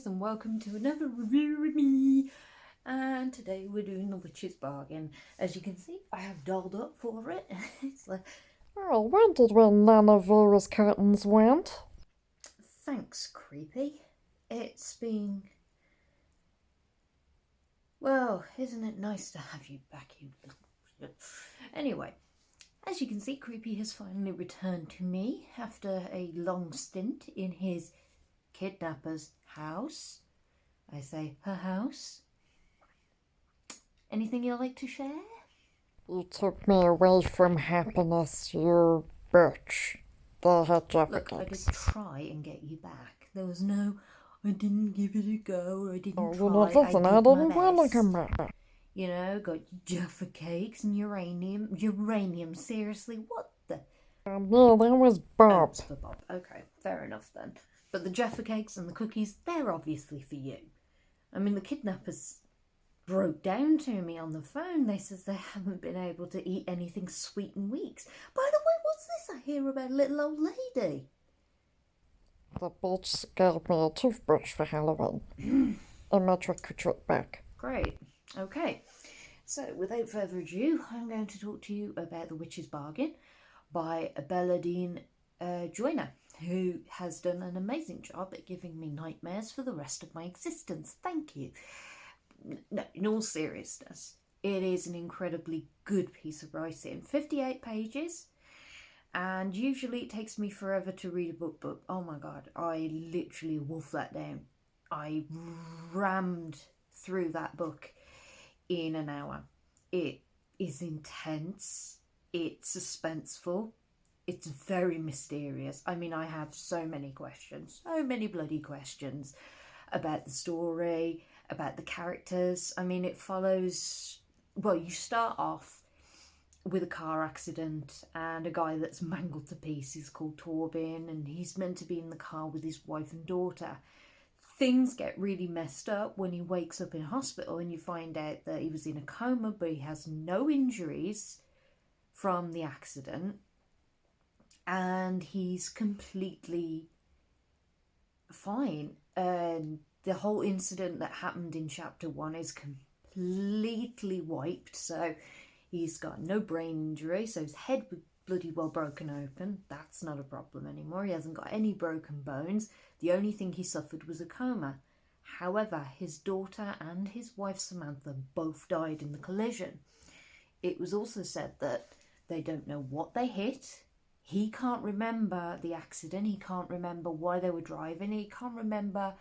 guys, and welcome to another review with me. And today we're doing The Witch's Bargain. As you can see, I have dolled up for it. It's like, Oh, wondered where none of Vera's curtains went. thanks, creepy. It's been, well, isn't it nice to have you back, you little... Anyway, as you can see, Creepy has finally returned to me after a long stint in his kidnapper's house. I say her house. Anything you'd like to share? You took me away from happiness, you bitch. They had Look, I did Jaffa try and get you back. There was no, I didn't give it a go, or I didn't Oh, you're not try, I listening. I did my didn't want to best. come back. You know, got Jaffa cakes and uranium, seriously, what the? Yeah, that was Oh, Bob. it's for Bob. Okay, fair enough then. But the Jaffa cakes and the cookies, they're obviously for you. I mean, the kidnappers broke down to me on the phone. They says they haven't been able to eat anything sweet in weeks. By the way, what's this I hear about a little old lady? The bitch gave me a toothbrush for Halloween. And my trick-or-treat back. Great. Okay. So, without further ado, I'm going to talk to you about The Witch's Bargain by Bella Dean Joyner, who has done an amazing job at giving me nightmares for the rest of my existence. Thank you. No, in all seriousness, it is an incredibly good piece of writing. 58 pages, and usually it takes me forever to read a book, but oh my god, I literally wolfed that down. I rammed through that book in an hour. It is intense, it's suspenseful, it's very mysterious. I mean, I have so many questions, so many bloody questions about the story, about the characters. I mean, it follows, well, you start off with a car accident and a guy that's mangled to pieces called Torben, and he's meant to be in the car with his wife and daughter. Things get really messed up when he wakes up in hospital and you find out that he was in a coma, but he has no injuries from the accident, and he's completely fine. And the whole incident that happened in chapter 1 is completely wiped, so he's got no brain injury, so his head was bloody well broken open. That's not a problem anymore. He hasn't got any broken bones. The only thing he suffered was a coma. However, his daughter and his wife Samantha both died in the collision. It was also said that they don't know what they hit. He can't remember the accident. He can't remember why they were driving. He can't remember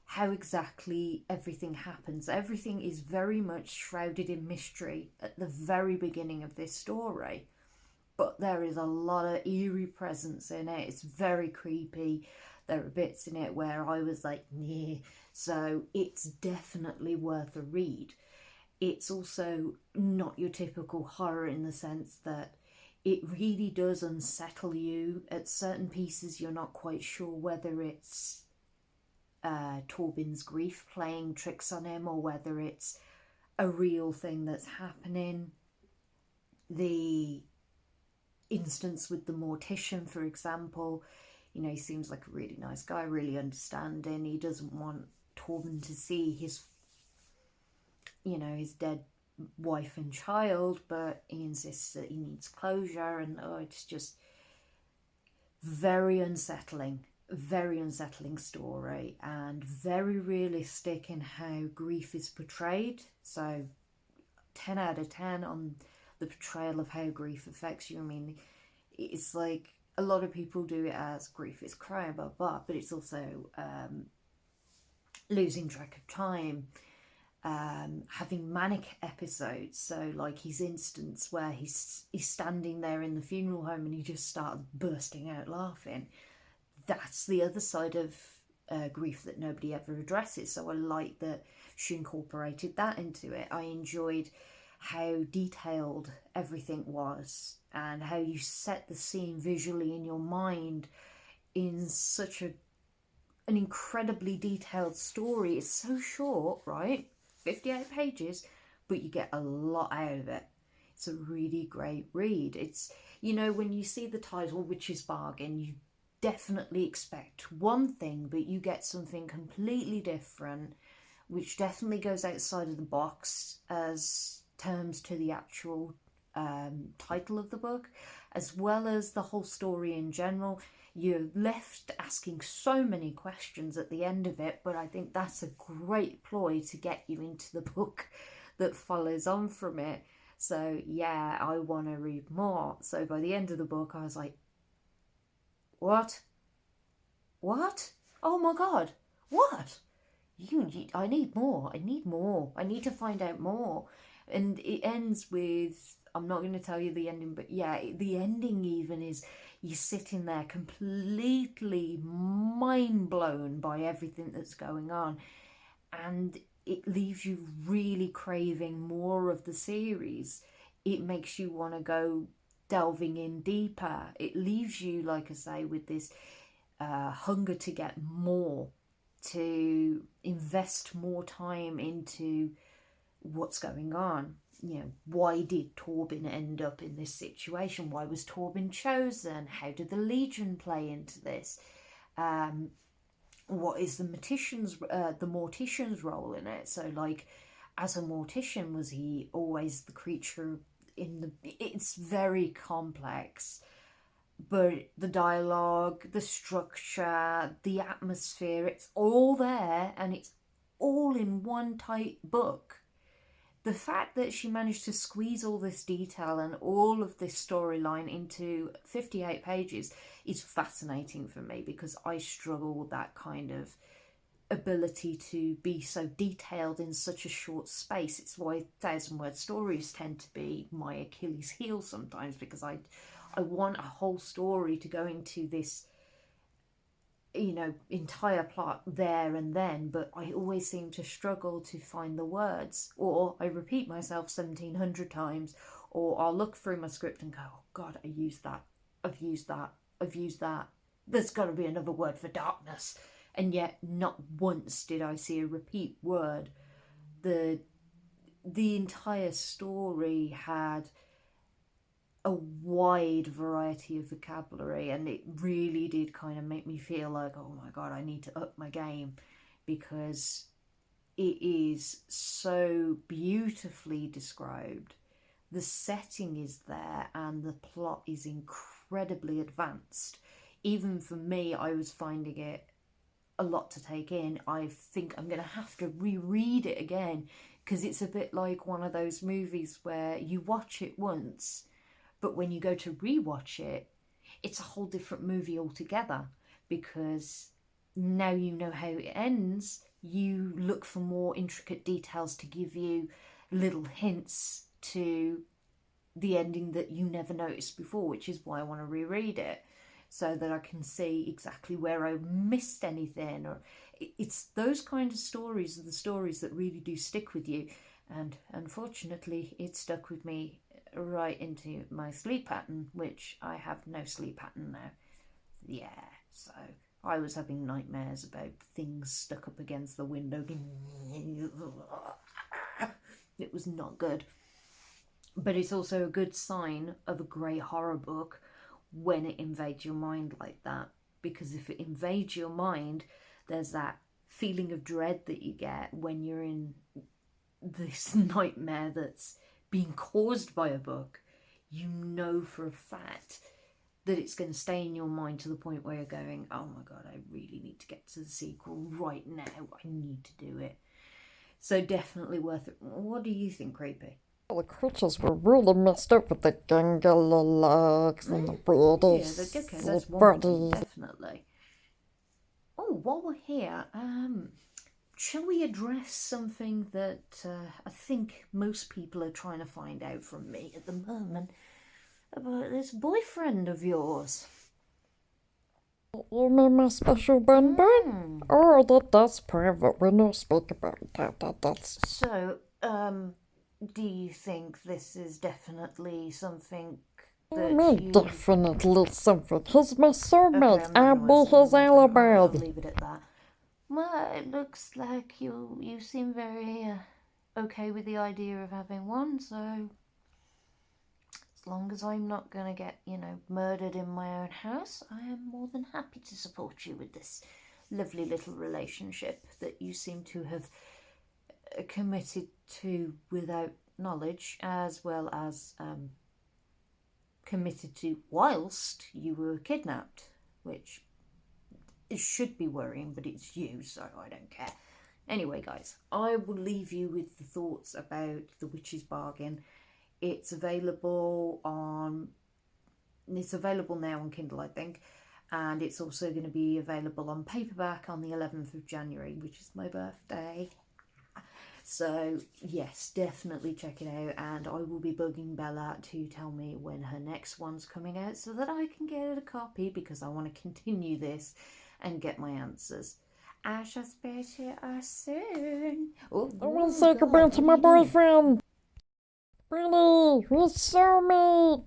how exactly everything happens. Everything is very much shrouded in mystery at the very beginning of this story. But there is a lot of eerie presence in it. It's very creepy. There are bits in it where I was like, yeah. So it's definitely worth a read. It's also not your typical horror in the sense that it really does unsettle you. At certain pieces, you're not quite sure whether it's Torben's grief playing tricks on him or whether it's a real thing that's happening. The instance with the mortician, for example, you know, he seems like a really nice guy, really understanding. He doesn't want Torben to see his, you know, his dead wife and child, but he insists that he needs closure, and oh, it's just very unsettling story, and very realistic in how grief is portrayed. So 10 out of 10 on the portrayal of how grief affects you. I mean, it's like a lot of people do it as grief is crying, blah blah, but it's also losing track of time, having manic episodes. So like his instance where he's standing there in the funeral home and he just starts bursting out laughing. That's the other side of grief that nobody ever addresses. So I like that she incorporated that into it. I enjoyed how detailed everything was and how you set the scene visually in your mind in such an incredibly detailed story. It's so short, right? 58 pages, but you get a lot out of it. It's a really great read. It's, you know, when you see the title Witch's Bargain, you definitely expect one thing, but you get something completely different, which definitely goes outside of the box as terms to the actual title of the book, as well as the whole story in general. You're left asking so many questions at the end of it, but I think that's a great ploy to get you into the book that follows on from it. So yeah, I want to read more. So by the end of the book, I was like, what? What? Oh my god, what? I need more. I need more. I need to find out more. And it ends with, I'm not going to tell you the ending, but yeah, the ending even is you sitting there completely mind blown by everything that's going on. And it leaves you really craving more of the series. It makes you want to go delving in deeper. It leaves you, like I say, with this hunger to get more, to invest more time into what's going on. Why did Torben end up in this situation? Why was Torben chosen? How did the Legion play into this? What is the mortician's role in it? So, like, as a mortician, was he always the creature in the? It's very complex, but the dialogue, the structure, the atmosphere, it's all there, and it's all in one tight book. The fact that she managed to squeeze all this detail and all of this storyline into 58 pages is fascinating for me, because I struggle with that kind of ability to be so detailed in such a short space. It's why 1,000-word stories tend to be my Achilles heel sometimes, because I want a whole story to go into this, entire plot there and then, but I always seem to struggle to find the words, or I repeat myself 1,700 times, or I'll look through my script and go, oh god, I've used that, there's got to be another word for darkness, and yet not once did I see a repeat word. The entire story had a wide variety of vocabulary, and it really did kind of make me feel like, oh my god, I need to up my game, because it is so beautifully described. The setting is there and the plot is incredibly advanced. Even for me, I was finding it a lot to take in. I think I'm going to have to reread it again, because it's a bit like one of those movies where you watch it once, but when you go to rewatch it, it's a whole different movie altogether, because now you know how it ends. You look for more intricate details to give you little hints to the ending that you never noticed before, which is why I want to reread it, so that I can see exactly where I missed anything. Or it's those kind of stories are the stories that really do stick with you, and unfortunately it stuck with me right into my sleep pattern, which I have no sleep pattern now. Yeah, so I was having nightmares about things stuck up against the window. It was not good. But it's also a good sign of a great horror book when it invades your mind like that, because if it invades your mind, there's that feeling of dread that you get when you're in this nightmare that's being caused by a book. You know for a fact that it's going to stay in your mind to the point where you're going, oh my god, I really need to get to the sequel right now. I need to do it. So definitely worth it. What do you think, Creepy? The creatures were really messed up with the gangly legs and the bodies. Yeah, okay, that's the one thing, bodies. definitely. Oh, while we're here, shall we address something that I think most people are trying to find out from me at the moment about this boyfriend of yours? You mean my special bun bun? Oh, that's private. We don't speak about that. So, do you think this is definitely something that you... Definitely something. He's my soulmate. Okay, I'm not I'll gonna be his say anything. I'll alibi. leave it at that. Well, it looks like you seem very okay with the idea of having one, so As long as I'm not going to get, murdered in my own house, I am more than happy to support you with this lovely little relationship that you seem to have committed to without knowledge, as well as committed to whilst you were kidnapped, which it should be worrying, but it's you, so I don't care. Anyway, guys, I will leave you with the thoughts about The Witch's Bargain. It's available now on Kindle, I think, and it's also going to be available on paperback on the 11th of January, which is my birthday. So yes, definitely check it out, and I will be bugging Bella to tell me when her next one's coming out so that I can get a copy, because I want to continue this and get my answers. I shall speak to you soon. Oh, I want to say goodbye to my boyfriend. Really, he's so mean.